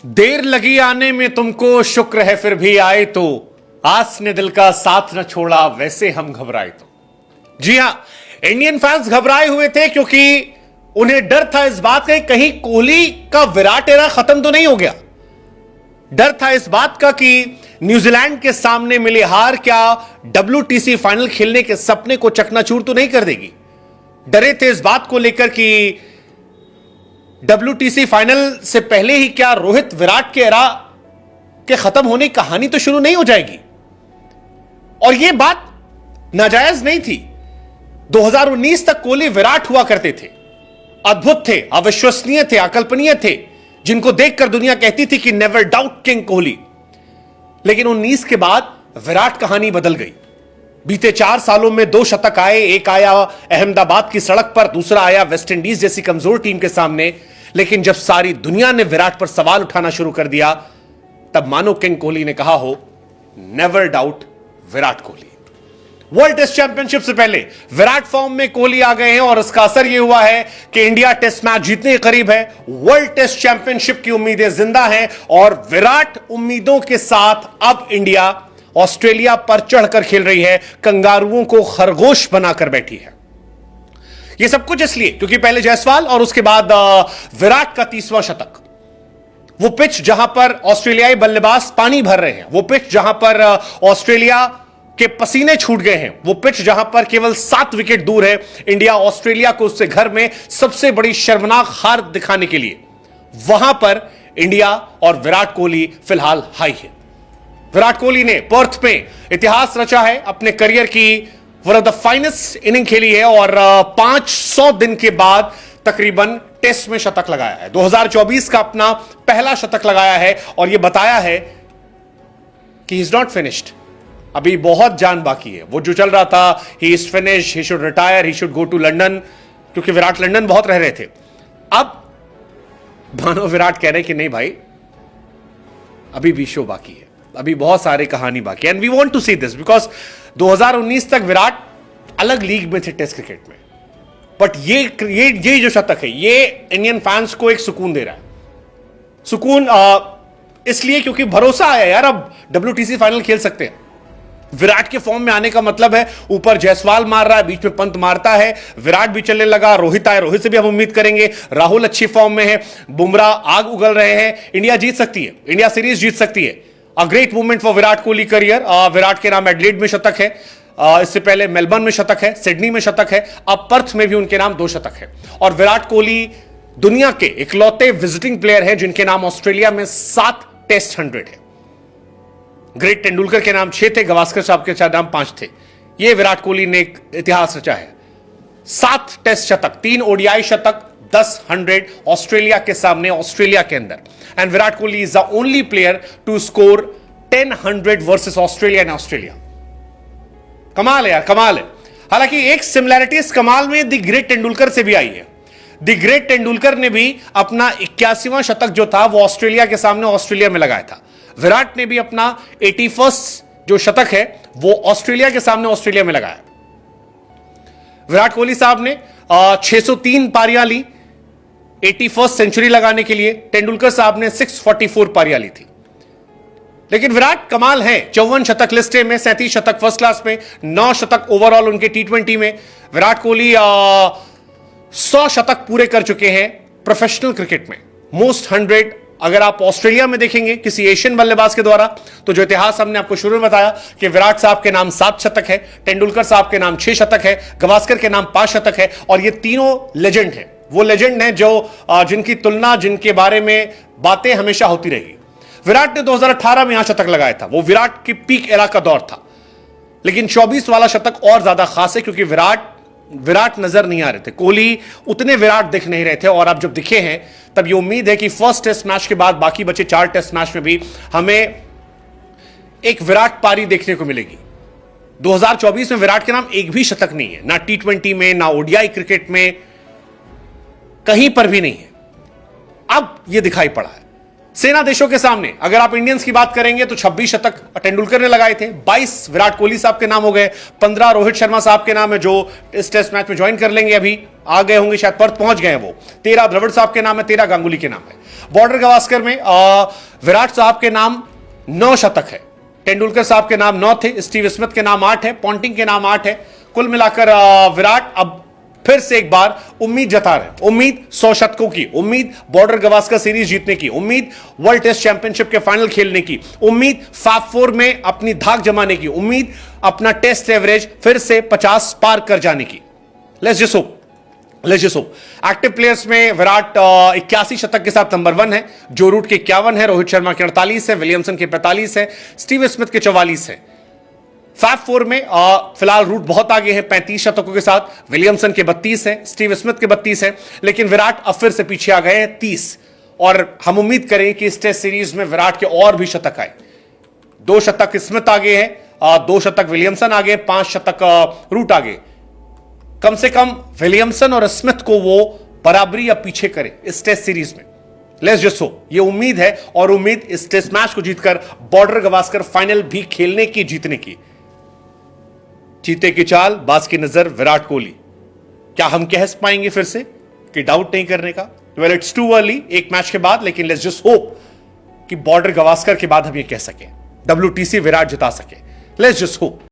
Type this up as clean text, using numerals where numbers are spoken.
देर लगी आने में तुमको, शुक्र है फिर भी आए तो। आस ने दिल का साथ न छोड़ा, वैसे हम घबराए तो। जी हां, इंडियन फैंस घबराए हुए थे क्योंकि उन्हें डर था इस बात का कहीं कोहली का विराट एरा खत्म तो नहीं हो गया। डर था इस बात का कि न्यूजीलैंड के सामने मिली हार क्या WTC फाइनल खेलने के सपने को चकनाचूर तो नहीं कर देगी। डरे थे इस बात को लेकर कि WTC फाइनल से पहले ही क्या रोहित विराट के एरा के खत्म होने की कहानी तो शुरू नहीं हो जाएगी। और यह बात नाजायज नहीं थी। 2019 तक कोहली विराट हुआ करते थे, अद्भुत थे, अविश्वसनीय थे, अकल्पनीय थे, जिनको देखकर दुनिया कहती थी कि नेवर डाउट किंग कोहली। लेकिन 19 के बाद विराट कहानी बदल गई। बीते 4 सालों में 2 शतक आए, एक आया अहमदाबाद की सड़क पर, दूसरा आया वेस्टइंडीज जैसी कमजोर टीम के सामने। लेकिन जब सारी दुनिया ने विराट पर सवाल उठाना शुरू कर दिया, तब मानो किंग कोहली ने कहा हो, never doubt Virat Kohli. World test championship से पहले विराट फॉर्म में कोहली आ गए हैं और इसका असर यह हुआ है कि इंडिया टेस्ट मैच जीतने के करीब है। वर्ल्ड टेस्ट चैंपियनशिप की उम्मीदें जिंदा हैं और विराट उम्मीदों के साथ अब इंडिया ऑस्ट्रेलिया पर चढ़कर खेल रही है, कंगारुओं को खरगोश बनाकर बैठी है। यह सब कुछ इसलिए क्योंकि पहले जायसवाल और उसके बाद विराट का 30वां शतक। वो पिच जहां पर ऑस्ट्रेलियाई बल्लेबाज पानी भर रहे हैं, वो पिच जहां पर ऑस्ट्रेलिया के पसीने छूट गए हैं, वो पिच जहां पर केवल 7 विकेट दूर है इंडिया ऑस्ट्रेलिया को उससे घर में सबसे बड़ी शर्मनाक हार दिखाने के लिए, वहां पर इंडिया और विराट कोहली फिलहाल हाई है। विराट कोहली ने पर्थ में इतिहास रचा है, अपने करियर की one of the finest inning खेली है और 500 दिन के बाद तकरीबन टेस्ट में शतक लगाया है। 2024 का अपना पहला शतक लगाया है और यह बताया है कि ही इज नॉट फिनिश्ड, अभी बहुत जान बाकी है। वो जो चल रहा था, he is finish, he should retire, he should go to London, क्योंकि विराट लंदन बहुत रह रहे थे। अब मानो विराट कह रहे हैं कि नहीं भाई, अभी भी शो बाकी है, अभी बहुत सारी कहानी बाकी है। And we want to see this because 2019 तक विराट अलग लीग में थे टेस्ट क्रिकेट में, बट ये जो शतक है, ये इंडियन फैंस को एक सुकून दे रहा है। सुकून इसलिए क्योंकि भरोसा आया यार, अब WTC फाइनल खेल सकते हैं। विराट के फॉर्म में आने का मतलब है, ऊपर जायसवाल मार रहा है, बीच में पंत मारता है, विराट भी चलने लगा, रोहित आए, रोहित से भी हम उम्मीद करेंगे, राहुल अच्छी फॉर्म में है, बुमराह आग उगल रहे हैं। इंडिया जीत सकती है, इंडिया सीरीज जीत सकती है। A great movement for Virat Kohli career. Virat के नाम एडिलेड में शतक है, इससे पहले मेलबर्न में शतक है, सिडनी में शतक है, अब पर्थ में भी उनके नाम 2 शतक है। और विराट कोहली दुनिया के इकलौते विजिटिंग प्लेयर हैं जिनके नाम ऑस्ट्रेलिया में 7 टेस्ट 100 है। ग्रेट तेंदुलकर के नाम 6 थे, गवास्कर साहब के नाम 5 थे। यह विराट कोहली ने एक इतिहास रचा है। 7 टेस्ट शतक, 3 ODI शतक, 10 100 ऑस्ट्रेलिया के सामने, ऑस्ट्रेलिया के अंदर। And Virat Kohli is the only player to score 10 100 versus Australia in Australia. कमाल है यार, कमाल है। हालांकि एक सिमिलैरिटी इस कमाल में द ग्रेट तेंदुलकर से भी आई है। द ग्रेट तेंदुलकर ने भी अपना 81वां शतक जो था वो ऑस्ट्रेलिया के सामने ऑस्ट्रेलिया में लगाया था। विराट ने भी अपना 81 जो शतक है वो ऑस्ट्रेलिया के सामने ऑस्ट्रेलिया में लगाया। विराट कोहली साहब ने 603 पारियां ली 81 सेंचुरी लगाने के लिए, तेंदुलकर साहब ने 644 पारियां ली थी। लेकिन विराट कमाल है, 54 शतक लिस्ट में, 37 शतक फर्स्ट क्लास में, 9 शतक ओवरऑल उनके T20 में। विराट कोहली 100 शतक पूरे कर चुके हैं प्रोफेशनल क्रिकेट में। मोस्ट 100 अगर आप ऑस्ट्रेलिया में देखेंगे किसी एशियन बल्लेबाज के द्वारा, तो जो इतिहास हमने आपको शुरू में बताया कि विराट साहब के नाम 7 शतक है, तेंदुलकर साहब के नाम 6 शतक है, गवास्कर के नाम 5 शतक है। और ये तीनों लेजेंड हैं, वो लेजेंड हैं जो जिनकी तुलना, जिनके बारे में बातें हमेशा होती रही। विराट ने 2018 में यहां शतक लगाया था, वो विराट की पीक एरा का दौर था। लेकिन 24 वाला शतक और ज्यादा खास है क्योंकि विराट नजर नहीं आ रहे थे, कोहली उतने विराट दिख नहीं रहे थे। और अब जब दिखे हैं तब ये उम्मीद है कि फर्स्ट टेस्ट मैच के बाद बाकी बचे 4 टेस्ट मैच में भी हमें एक विराट पारी देखने को मिलेगी। 2024 में विराट के नाम एक भी शतक नहीं है, ना T20 में, ना ODI क्रिकेट में, कहीं पर भी नहीं है। अब यह दिखाई पड़ा है सेना देशों के सामने अगर आप इंडियंस की बात करेंगे तो 26 शतक तेंदुलकर ने लगाए थे, 22 विराट कोहली साहब के नाम हो गए, 15 रोहित शर्मा साहब के नाम है जो इस टेस्ट मैच में ज्वाइन कर लेंगे, अभी आ गए होंगे, शायद पर्थ पहुंच गए हैं वो, 13 द्रविड़ साहब के नाम है, 13 गांगुली के नाम है। बॉर्डर गवास्कर में विराट साहब के नाम 9 शतक है, तेंदुलकर साहब के नाम 9 थे, स्टीव स्मिथ के नाम 8 है, पॉन्टिंग के नाम 8 है। कुल मिलाकर विराट अब फिर से एक बार उम्मीद जता रहे हैं, उम्मीद 100 शतकों की, उम्मीद बॉर्डर गवास्कर सीरीज जीतने की, उम्मीद वर्ल्ड टेस्ट चैंपियनशिप के फाइनल खेलने की, उम्मीद फैब 4 में अपनी धाक जमाने की, उम्मीद अपना टेस्ट एवरेज फिर से 50 पार कर जाने की। Let's just hope. Active players में विराट 81 शतक के साथ नंबर 1 है, जो रूट के 51 है, रोहित शर्मा के 48 है, विलियमसन के 45 है, स्टीव स्मिथ के 44 है। फैब 4 में फिलहाल रूट बहुत आगे है 35 शतकों के साथ, विलियमसन के 32 है, स्टीव स्मिथ के 32 है, लेकिन विराट अब फिर से पीछे आ गए हैं 30, और हम उम्मीद करें कि इस टेस्ट सीरीज में विराट के और भी शतक आए। 2 शतक स्मिथ आगे है, 2 शतक विलियमसन आगे, 5 शतक रूट आगे। कम से कम विलियमसन और स्मिथ को वो बराबरी या पीछे करे इस टेस्ट सीरीज में। लेट्स जस्ट होप, ये उम्मीद है, और उम्मीद इस टेस्ट मैच को जीतकर बॉर्डर गवास्कर फाइनल भी खेलने की, जीतने की। चीते की चाल, बाज की नजर, विराट कोहली। क्या हम कह पाएंगे फिर से कि डाउट नहीं करने का? वेल, इट्स टू अर्ली एक मैच के बाद, लेकिन लेट्स जस्ट होप कि बॉर्डर गवास्कर के बाद हम ये कह सकें, WTC विराट जिता सके। Let's just hope.